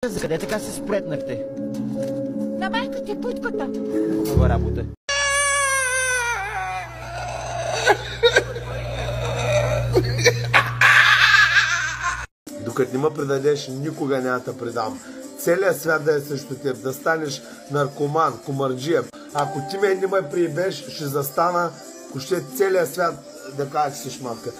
За къде така се спретнахте? На майка ти путката. Хубава работа. Докато не ме предадеш, никога няма да предам. Целият свят да е срещу теб, да станеш наркоман, комарджия. Ако ти не ме приебеш, ще застана, ако ще целият свят да кажа, че си шматка.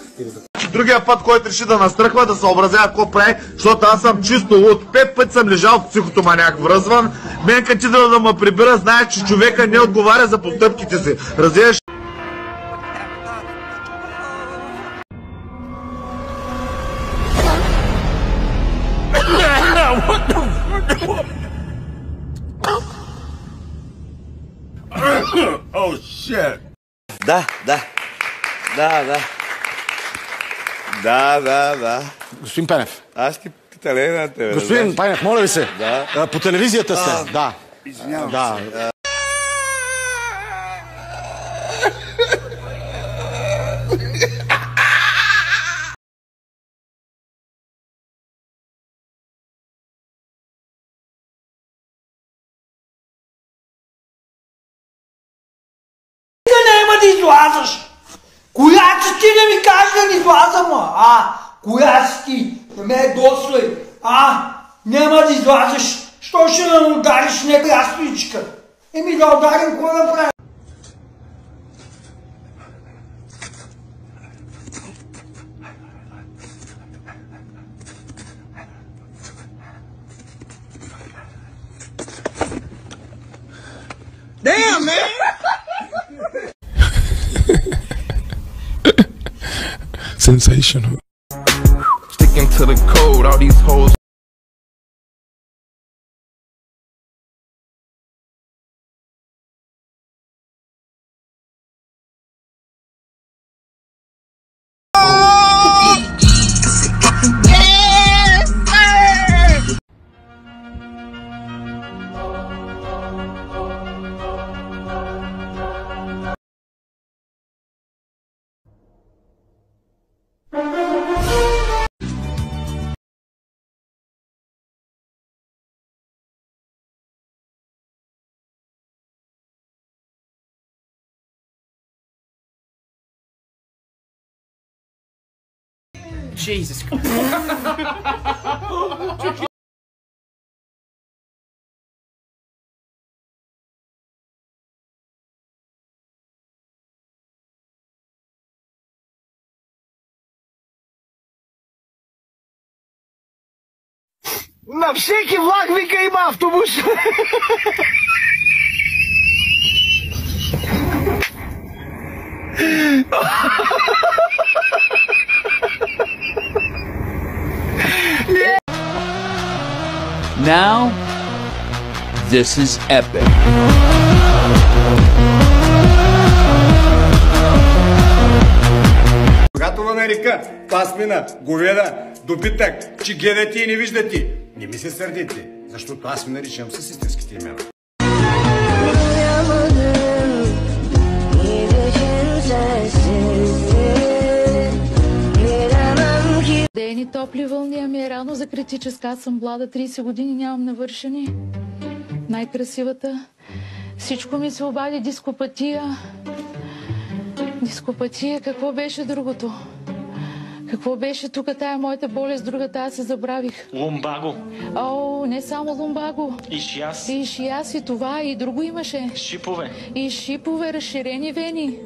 Другия път, който реши да настръхва, да съобразява какво прави, защото аз съм чисто луд. 5 пъти съм лежал в психотоманяк връзван. Мен като идва да ме прибира, знаеш, че човека не отговаря за постъпките си. Разбираш? Oh shit. Да. Господин Пенев. Аз ти питале на тебе. Господин Пенев, моля ви се. Да. По телевизията сте. Да. Извинявам се. Няма да излазаш! Коя си ти да ми кажеш да не излаза, ма? Коя си ти? Да ме е дослай. Няма да излазаш. Що ще да удариш нега стоичка? Еми да ударим, какво да правим? Damn, man! Sensational. Sticking to the code, all these hoes. Jesus Christ. На всеки влак вика има автобус. Now, this is epic. Когато ме нарека пасмина, говеда, добитък, че гледате и не виждате, не ми се сърдите, защото аз ми наричам с истинските имена. Дени топли вълни, ами е рано за критическа. Аз съм млада, 30 години, нямам навършени. Най-красивата. Всичко ми се обади, дископатия. Дископатия, какво беше другото? Какво беше тук тая моята болест, другата аз се забравих. Лумбаго. Не само лумбаго. Ишиас. И шияс, и това, и друго имаше. Шипове. И шипове, разширени вени.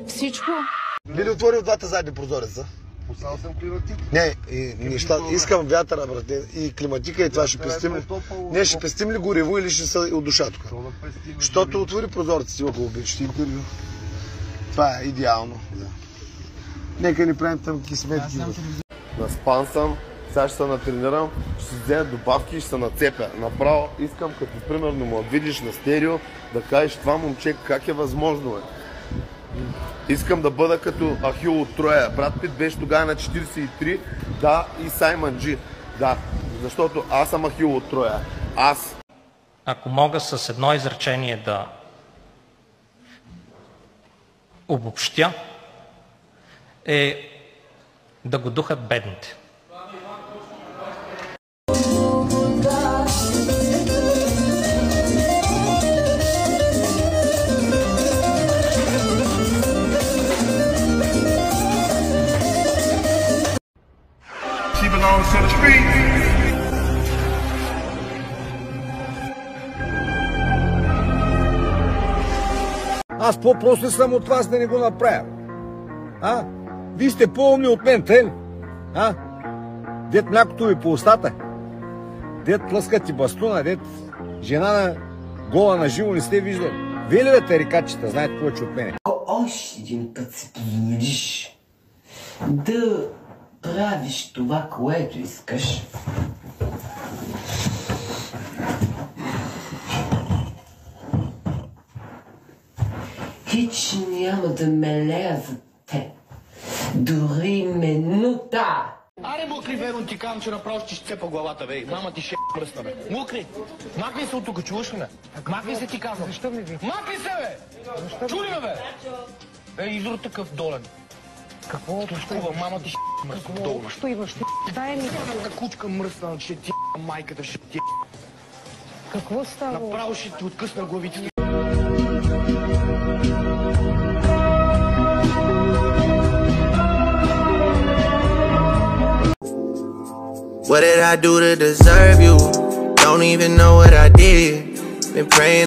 Всичко. Би ли отворил двата задни прозореца? Пуснал съм климатик. Не, искам вятъра, брате, и климатика, и това ще пестим ли? Не, ще пестим ли гориво или ще се отдуша тук? Защото отвори прозорците, ако обичате интервю. Това е идеално. Нека ни правим тъмки сметки. Наспан съм, сега ще се натренирам, ще си взема добавки и ще се нацепя. Направо искам, като примерно му видиш на стерео, да кажеш това момче как е възможно. Искам да бъда като Ахил от Троя. Брат Пит беше тогава на 43, да, и Саймън Джи. Да, защото аз съм Ахил от Троя. Аз. Ако мога с едно изречение да обобщя, е да го духат бедните. Аз по-просто съм от вас да не го направя. Вие сте по-умни от мен, тъй ли? Дет млякото ви по устата. Дет плъскат и бастуна, дет жена на гола на живо не сте виждали. Вие ли бе тарикатчета, знаете повече от мене? Още един път си позволиш да правиш това, което искаш. Хич няма да мелея за те. Дори минута. Аре, мокри, верно ти казвам, че направо ще цепа главата, бе. Мама ти ще пръсна, бе. Мокри, махни се от тук, чуваш ли ме? Махни се, ти казвам. Защо ми ви? Махни се, бе! Чули ме, бе? Изор такъв долен. Какво? Тушкува, мама ти ще мръсна долна. Що имаш? Дай ми. Така кучка мръсна, ще ти майката, ще ти. Какво става? Направо ще ти откъсна главицата. What did I do to deserve you? Don't even know what I did. Been praying.